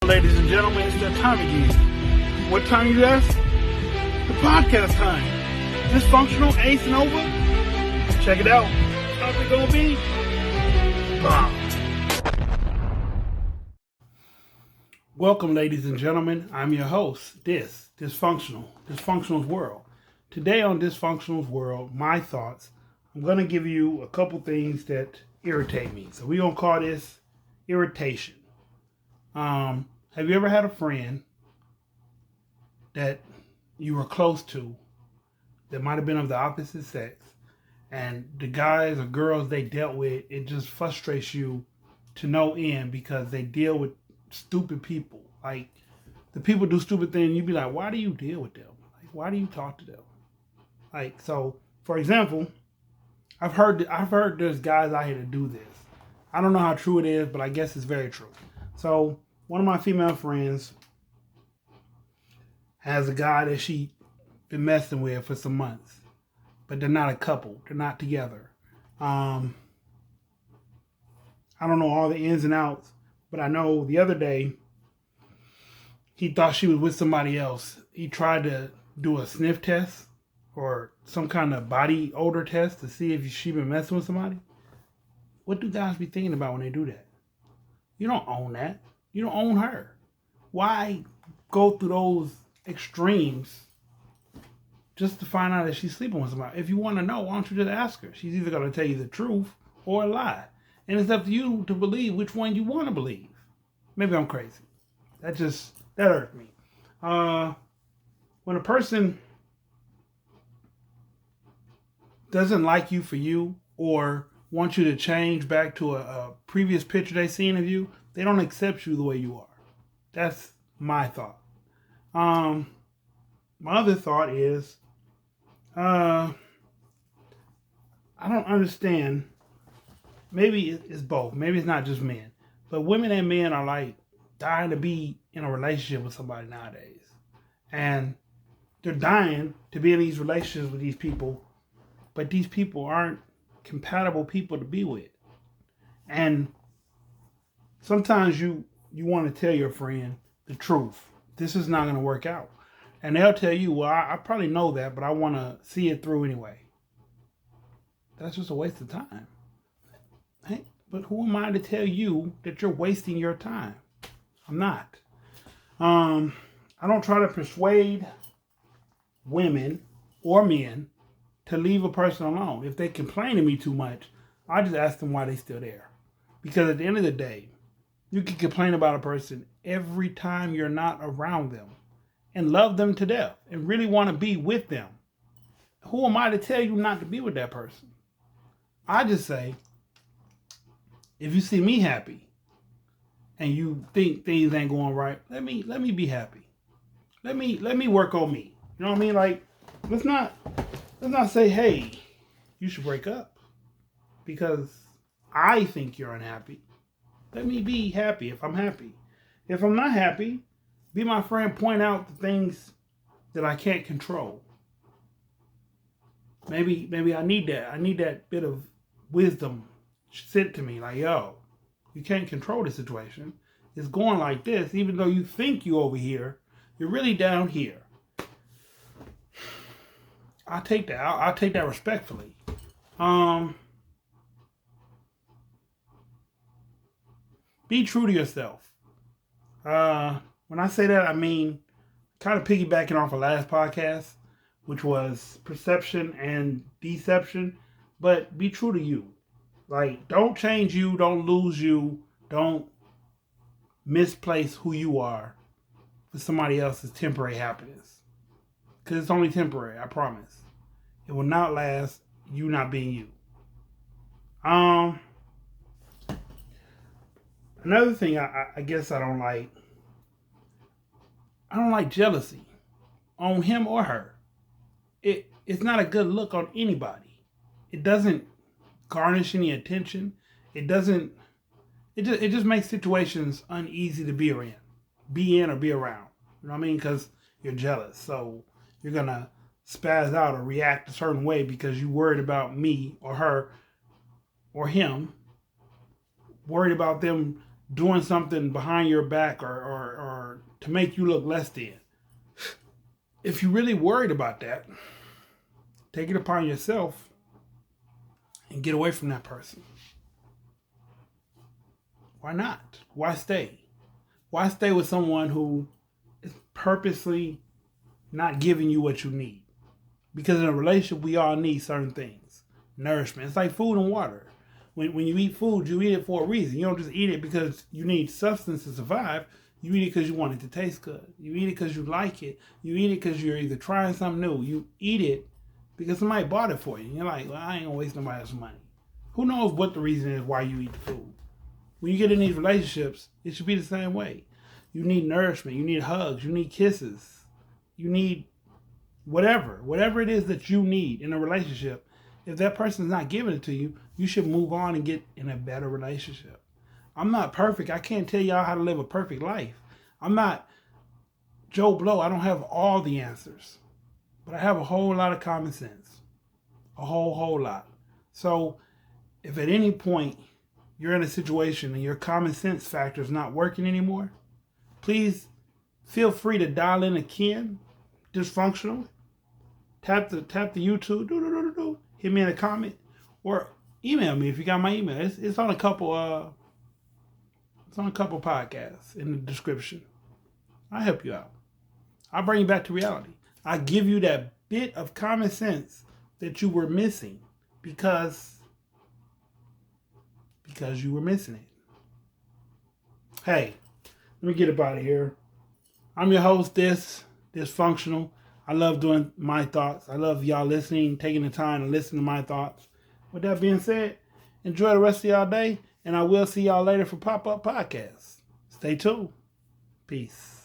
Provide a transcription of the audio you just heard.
Ladies and gentlemen, it's that time again. What time is that? The podcast time. Dysfunctional Aceonova. Check it out. How's it gonna be? Welcome, ladies and gentlemen. I'm your host, Dysfunctional's World. Today on Dysfunctional's World, my thoughts, I'm going to give you a couple things that irritate me. So we're going to call this irritation. Have you ever had a friend that you were close to that might have been of the opposite sex, and the guys or girls they dealt with, it just frustrates you to no end because they deal with stupid people? Like, the people do stupid things, and you be like, why do you deal with them? Like, why do you talk to them? Like, so, for example, I've heard there's guys out here to do this. I don't know how true it is, but I guess it's very true. So, one of my female friends has a guy that she been messing with for some months, but they're not a couple. They're not together. I don't know all the ins and outs, but I know the other day he thought she was with somebody else. He tried to do a sniff test or some kind of body odor test to see if she been messing with somebody. What do guys be thinking about when they do that? You don't own that. You don't own her. Why go through those extremes just to find out that she's sleeping with somebody? If you want to know, why don't you just ask her? She's either going to tell you the truth or a lie. And it's up to you to believe which one you want to believe. Maybe I'm crazy. That hurt me. When a person doesn't like you for you or wants you to change back to a previous picture they seen of you, they don't accept you the way you are. That's my thought. My other thought is, I don't understand. Maybe it's both. Maybe it's not just men. But women and men are like dying to be in a relationship with somebody nowadays. And they're dying to be in these relationships with these people. But these people aren't compatible people to be with. And sometimes you want to tell your friend the truth. This is not going to work out. And they'll tell you, well, I probably know that, but I want to see it through anyway. That's just a waste of time. Hey, but who am I to tell you that you're wasting your time? I'm not. I don't try to persuade women or men to leave a person alone. If they complain to me too much, I just ask them why they're still there. Because at the end of the day, you can complain about a person every time you're not around them and love them to death and really want to be with them. Who am I to tell you not to be with that person? I just say, if you see me happy and you think things ain't going right, let me be happy. Let me work on me. You know what I mean? Like, let's not say, hey, you should break up because I think you're unhappy. Let me be happy if I'm happy. If I'm not happy, be my friend, point out the things that I can't control. Maybe I need that. I need that bit of wisdom sent to me. Like, yo, you can't control the situation. It's going like this. Even though you think you're over here, you're really down here. I'll take that. I'll take that respectfully. Be true to yourself. When I say that, I mean kind of piggybacking off the last podcast, which was perception and deception. But be true to you. Like, don't change you. Don't lose you. Don't misplace who you are for somebody else's temporary happiness. Because it's only temporary, I promise. It will not last, you not being you. Another thing I guess I don't like jealousy on him or her. It's not a good look on anybody. It doesn't garnish any attention. It just makes situations uneasy to be in or be around. You know what I mean? Because you're jealous. So you're going to spaz out or react a certain way because you're worried about me or her or him, worried about them doing something behind your back or to make you look less than. If you're really worried about that, take it upon yourself and get away from that person. Why not? Why stay? Why stay with someone who is purposely not giving you what you need? Because in a relationship, we all need certain things. Nourishment. It's like food and water. When you eat food, you eat it for a reason. You don't just eat it because you need substance to survive. You eat it because you want it to taste good. You eat it because you like it. You eat it because you're either trying something new. You eat it because somebody bought it for you. And you're like, well, I ain't gonna waste nobody else's money. Who knows what the reason is why you eat the food? When you get in these relationships, it should be the same way. You need nourishment. You need hugs. You need kisses. You need whatever it is that you need in a relationship. If that person's not giving it to you, you should move on and get in a better relationship. I'm not perfect. I can't tell y'all how to live a perfect life. I'm not Joe Blow. I don't have all the answers. But I have a whole lot of common sense. A whole lot. So if at any point you're in a situation and your common sense factor is not working anymore, please feel free to dial in again. Dysfunctional. Tap the YouTube. Hit me in a comment or email me if you got my email. It's on a couple podcasts in the description. I'll help you out. I'll bring you back to reality. I give you that bit of common sense that you were missing because you were missing it. Hey, let me get up out of here. I'm your host, Dysfunctional. I love doing my thoughts. I love y'all listening, taking the time to listen to my thoughts. With that being said, enjoy the rest of y'all day, and I will see y'all later for Pop-Up Podcasts. Stay tuned. Peace.